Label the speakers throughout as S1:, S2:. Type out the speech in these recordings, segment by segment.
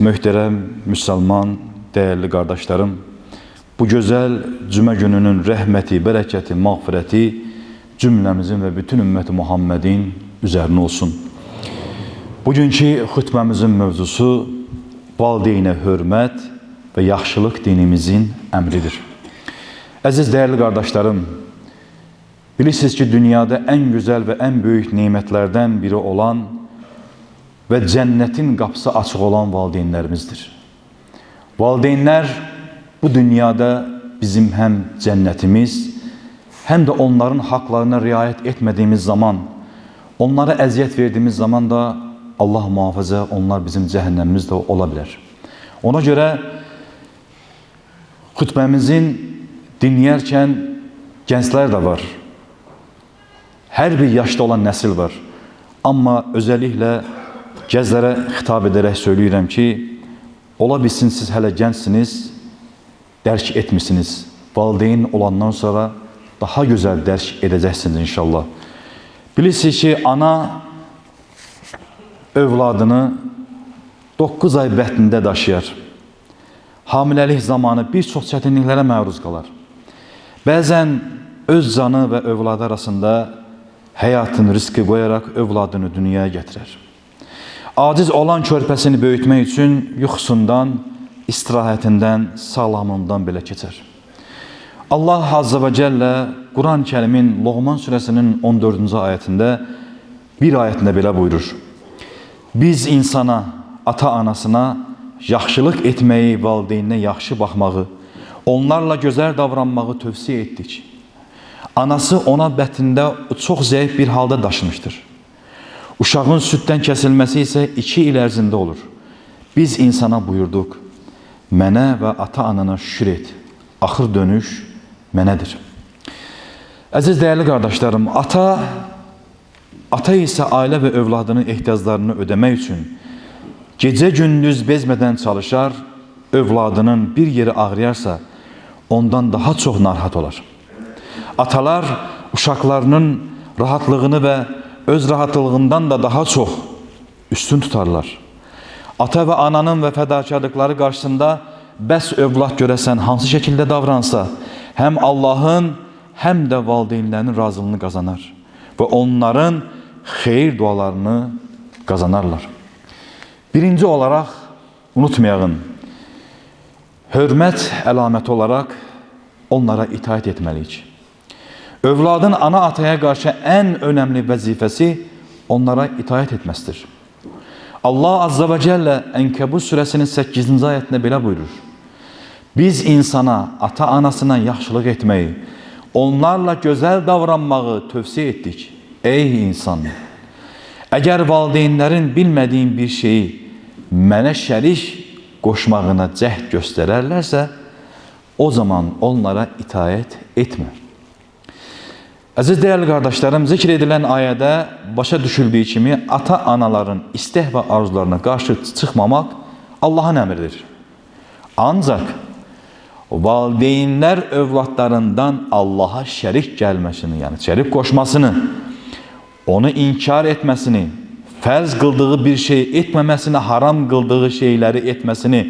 S1: Möhtərəm Müslüman, değerli kardeşlerim, bu güzel cümə gününün rəhməti, bərəkəti, mağfirəti cümləmizin ve bütün ümmeti Muhammedin üzerine olsun. Bugünkü xutbəmizin mövzusu valideynə hörmət ve yaxşılıq dinimizin əmridir. Əziz değerli kardeşlerim, bilirsiniz ki dünyada en güzel ve en büyük nimetlerden biri olan ve cennetin kapısı açık olan valideynlerimizdir. Valideynler bu dünyada bizim hem cennetimiz hem de onların haklarına riayet etmediğimiz zaman, onlara eziyet verdiğimiz zaman da Allah muhafaza onlar bizim cehennemimiz de olabilir. Ona göre hutbemizin dinleyerken gençler de var. Her bir yaşta olan nesil var. Ama özellikle gəzlərə xitab edərək söyləyirəm ki, ola bilsin siz hələ gəncsiniz, dərk etmişsiniz. Valideyn olandan sonra daha güzel dərk edəcəksiniz inşallah. Bilirsiniz ki, ana övladını 9 ay bətnində daşıyar. Hamiləlik zamanı bir çox çətinliklərə məruz qalar. Bəzən öz canı və övladı arasında həyatın riski qoyaraq övladını dünyaya gətirər. Aciz olan körpəsini böyütmək üçün yuxusundan, istirahətindən, sağlamlığından belə keçər. Allah Azze ve Celle Kur'an-ı Kerim'in Loğman Suresinin 14. ayetinde bir ayetinde belə buyurur. Biz insana, ata-anasına yaxşılıq etməyi, valideyninə yaxşı baxmağı, onlarla gözəl davranmağı tövsiyə etdik. Anası ona bətnində çox zəif bir halda daşımışdır. Uşağın sütdən kəsilməsi isə 2 il ərzində olur. Biz insana buyurduq, mənə və ata-anana şükür et. Axır dönüş mənədir. Əziz dəyərli qardaşlarım, ata isə ailə və övladının ehtiyaclarını ödəmək üçün gecə gündüz bezmədən çalışar, övladının bir yeri ağrıyarsa ondan daha çox narahat olar. Atalar uşaqlarının rahatlığını və öz rahatlığından da daha çox üstün tutarlar. Ata ve ananın ve fedakarlıkları karşısında bəs övlad görəsən hansı şekilde davransa hem Allah'ın hem de valideynlərinin razılığını kazanır ve onların xeyir dualarını kazanarlar. Birinci olarak unutmayın, hörmət əlaməti olarak onlara itaat etməliyik. Övladın ana ataya karşı en önemli vazifesi onlara itaat etmesidir. Allah Azze ve Celle Enkebut suresinin 8. ayetinde belə buyurur. Biz insana, ata-anasına yaxşılıq etmeyi, onlarla güzel davranmağı tövsiyə etdik. Ey insan! Eğer valideynlerin bilmediğin bir şeyi mənə şərik qoşmağına cəhd gösterərlərsə, o zaman onlara itaat etme. Aziz değerli kardeşlerim, zikr edilen ayədə başa düşüldüğü kimi ata-anaların istək və arzularına qarşı çıxmamaq Allah'ın əmridir. Ancak valideynlər övladlarından Allah'a şərik gəlməsini, yani şərik qoşmasını, onu inkar etməsini, fərz qıldığı bir şey etməməsini, haram qıldığı şeyləri etməsini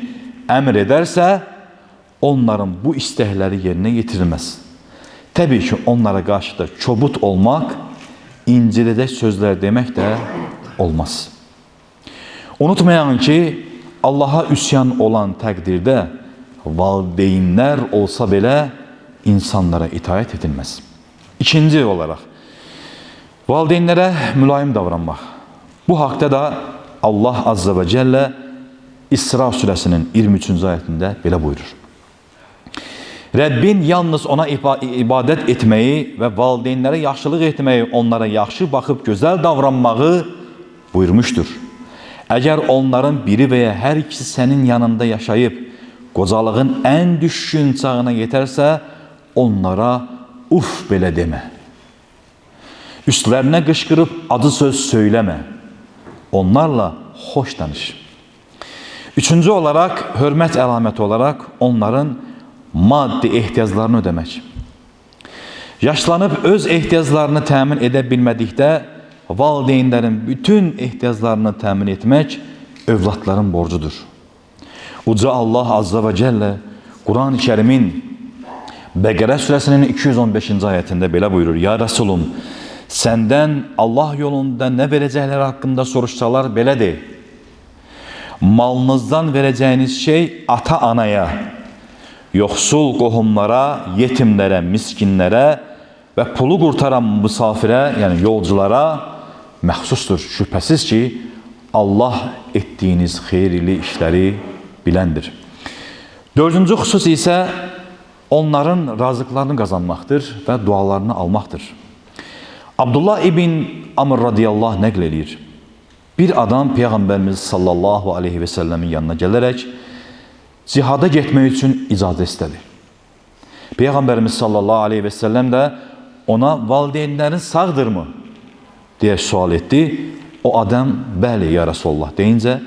S1: əmr edərsə, onların bu istəkləri yerinə yetirilməz. Tabii ki onlara karşı da çobut olmak, inceleyecek sözler demek de olmaz. Unutmayın ki Allah'a üsyan olan təqdirdə valideynlər olsa belə insanlara itaat edilmez. İkinci olarak valideynlərə mülayim davranmaq. Bu haqda da Allah Azze ve Celle İsra suresinin 23. ayetinde belə buyurur. Rəbbin yalnız ona ibadet etmeyi ve valideynlərə yaxşılıq etmeyi, onlara yaxşı bakıp güzel davranmağı buyurmuştur. Eğer onların biri veya her ikisi senin yanında yaşayıp qocalığın en düşkün çağına yeterse onlara uf belə deme. Üstlerine qışqırıb acı söz söyleme. Onlarla hoş danış. Üçüncü olarak hörmət əlaməti olarak onların maddi ehtiyaclarını ödemək. Yaşlanıp öz ehtiyaclarını təmin edə bilmədikdə valideynlərin bütün ehtiyaclarını təmin etmək övladların borcudur. Uca Allah Azza ve Celle Kur'an-ı Kerim'in Bəqərə surəsinin 215-ci ayətində belə buyurur: Ya Resulüm, səndən Allah yolunda nə verəcəkləri haqqında soruşsalar belə de. Malınızdan verəcəyiniz şey ata-anaya, yoxsul qohumlara, yetimlərə, miskinlərə və pulu qurtaran misafirə, yəni yolculara məxsusdur. Şübhəsiz ki, Allah etdiyiniz xeyirli işləri biləndir. Dördüncü xüsus isə onların razılıqlarını qazanmaqdır və dualarını almaqdır. Abdullah ibn Amr radiyallahu nəql edir. Bir adam Peyğəmbərimiz sallallahu aleyhi və səlləmin yanına gələrək cihada getmək üçün icazə istədi. Peyğəmbərimiz sallallahu aleyhi və səlləm də ona valideynlərin sağdırmı deyə sual etdi. O adam bəli ya Resulullah deyincə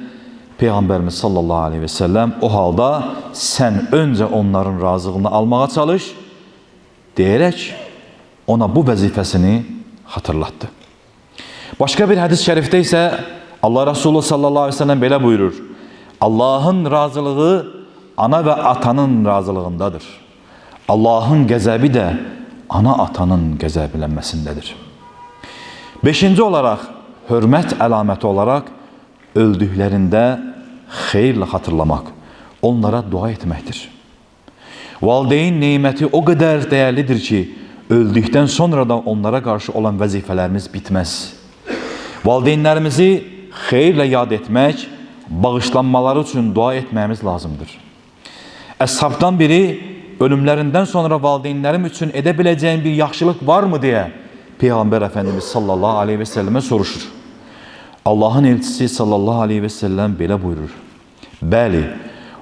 S1: Peyğəmbərimiz sallallahu aleyhi və səlləm o halda sən öncə onların razılığını almağa çalış deyərək ona bu vəzifəsini hatırlatdı. Başqa bir hədis şərifdə isə Allah Resulü sallallahu aleyhi və səlləm belə buyurur: Allahın razılığı ana və atanın razılığındadır. Allahın qəzəbi də ana atanın qəzəblənməsindədir. Beşinci olaraq, hörmət əlaməti olaraq öldüklərində xeyirlə xatırlamaq, onlara dua etməkdir. Valideyn neməti o qədər dəyərlidir ki, öldükdən sonra da onlara qarşı olan vəzifələrimiz bitməz. Valideynlərimizi xeyirlə yad etmək, bağışlanmaları üçün dua etməyimiz lazımdır. Əshabdan biri ölümlərindən sonra valideynlərim üçün edə biləcəyim bir yaxşılıq varmı deyə Peyğəmbər Əfəndimiz sallallahu aleyhi və səlləmə soruşur. Allahın elçisi sallallahu aleyhi və səlləm belə buyurur: Bəli,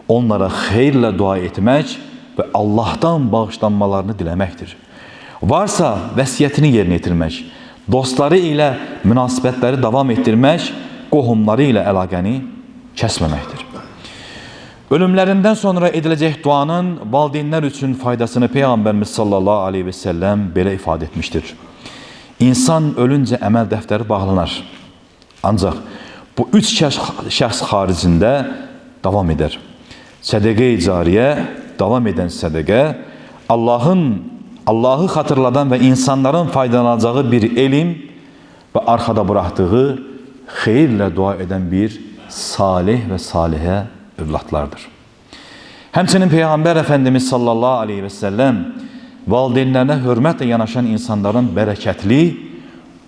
S1: onlara xeyirlə dua etmək və Allahdan bağışlanmalarını diləməkdir. Varsa vəsiyyətini yerinə yetirmək, dostları ilə münasibətləri davam etdirmək, qohumları ilə əlaqəni kəsməməkdir. Ölümlərindən sonra ediləcək duanın valideynlər üçün faydasını Peyğəmbərimiz sallallahu aleyhi və səlləm belə ifadə etmişdir. İnsan ölüncə əməl dəftəri bağlanar. Ancaq bu üç şəxs xaricində davam edər. Sədəqə-i cariyə, davam edən sədəqə, Allahı xatırladan və insanların faydalanacağı bir elm və arxada buraxdığı xeyirlə dua edən bir salih və salihə övladlardır. Həmçinin Peyğəmbər Əfəndimiz sallallahu aleyhi və səlləm valideynlərinə hörmətlə yanaşan insanların bərəkətli,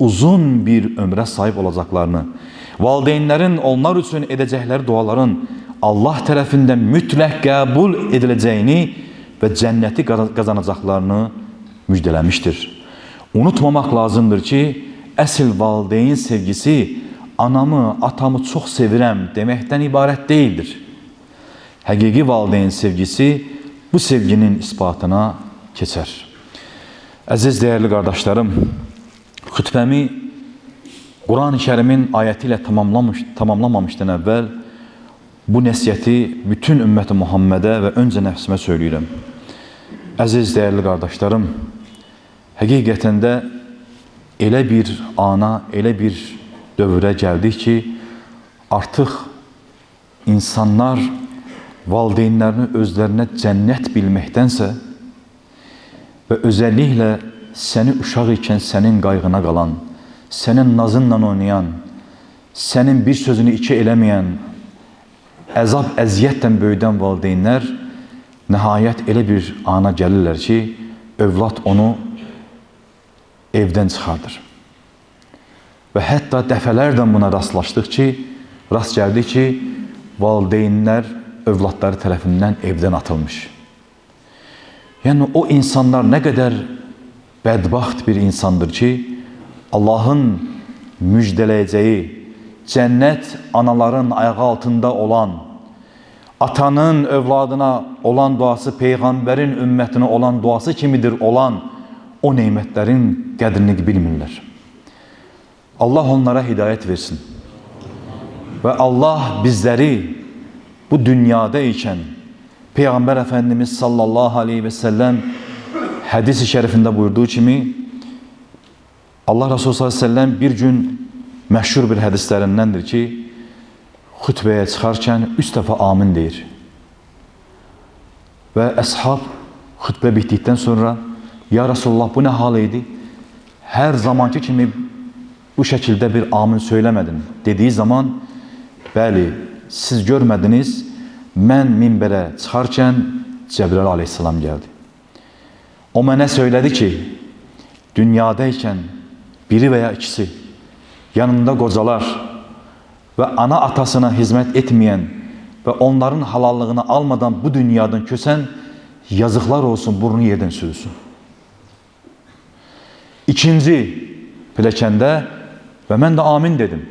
S1: uzun bir ömrə sahib olacaqlarını, valideynlərin onlar üçün edəcəkləri duaların Allah tərəfindən mütləq qəbul ediləcəyini və cənnəti qazanacaqlarını müjdələmişdir. Unutmamaq lazımdır ki, əsl valideyn sevgisi anamı, atamı çox sevirəm deməkdən ibarət deyildir. Həqiqi valideyn sevgisi bu sevginin isbatına keçər. Əziz dəyərli qardaşlarım, xütbəmi Quran-ı Kərimin ayəti ilə tamamlamamışdan əvvəl bu nəsiyyəti bütün ümməti Muhammedə və öncə nəfsimə söyləyirəm. Əziz dəyərli qardaşlarım, həqiqətən də elə bir ana, elə bir dövrə gəldik ki, artıq insanlar valideynlərini özlərinə cənnət bilməkdənsə və özəlliklə səni uşaq ikən sənin qayğına qalan, sənin nazınla oynayan, sənin bir sözünü iki eləməyən, əzab, əziyyətlə böyüdən valideynlər nəhayət elə bir ana gəlirlər ki, övlad onu evdən çıxardır. Və hətta dəfələrdən buna rast gəldik ki, valideynlər övladları tərəfindən evdən atılmış. Yəni, o insanlar nə qədər bədbaxt bir insandır ki, Allahın müjdələyəcəyi cənnət anaların ayağı altında olan, atanın övladına olan duası, Peyğəmbərin ümmətinə olan duası kimidir olan o neymətlərin qədrini bilmirlər. Allah onlara hidayət versin. Və Allah bizləri bu dünyada ikən Peyğəmbər Əfəndimiz sallallahu aleyhi və səlləm hədis-i şərifində buyurduğu kimi Allah Resulü sallallahu aleyhi və səlləm bir gün məşhur bir hədislərindəndir ki, xütbəyə çıxarkən 3 dəfə amin deyir. Və əshab xütbə bitdikdən sonra ya Resulullah bu nə hal idi? Hər zamanki kimi bu şəkildə bir amin söyləmədin dediği zaman bəli siz görmədiniz mən minbərə çıxarkən Cəbrail aleyhissalam gəldi. O mənə söylədi ki dünyadayken biri veya ikisi yanında qocalar ve ana atasına hizmet etmeyen ve onların halallığını almadan bu dünyadan kösen yazıklar olsun, burnu yerden sürüsün. İkinci pilləkəndə ve ben de amin dedim.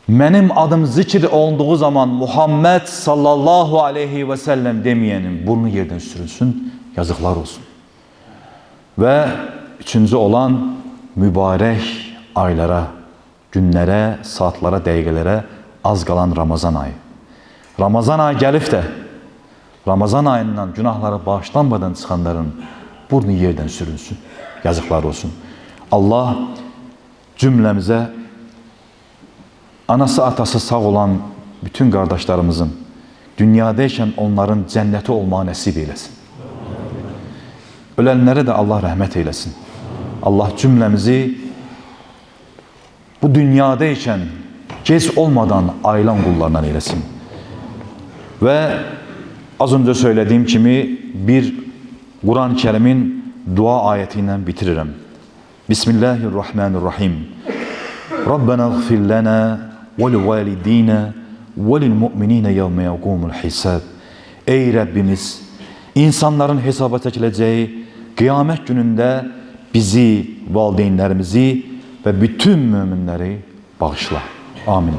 S1: Benim adım zikir olduğu zaman Muhammed sallallahu aleyhi ve sellem demeyenin burnu yerden sürülsün, yazıklar olsun. Ve üçüncü olan mübarek aylara, günlere, saatlara, dəqiqələrə az qalan Ramazan ayı. Ramazan ayı gəlib də, Ramazan ayından günahları bağışlanmadan çıxanların burnu yerdən sürülsün, yazıklar olsun. Allah cümləmizə anası atası sağ olan bütün kardeşlerimizin dünyadayken onların cenneti olmağı nasip eylesin. Ölenlere de Allah rahmet eylesin. Allah cümlemizi bu dünyadayken geç olmadan ayrılan kullarından eylesin. Ve az önce söylediğim gibi bir Kur'an-ı Kerim'in dua ayetiyle bitiririm. Bismillahirrahmanirrahim. Rabbena gfir lana وَلِوَالِد۪ينَ وَلِلْمُؤْمِن۪ينَ يَوْمَ يَقُومُ الْحِسَابِ. Ey Rabbimiz, insanların hesaba çekileceği kıyamet gününde bizi, valideynlerimizi ve bütün müminleri bağışla. Amin.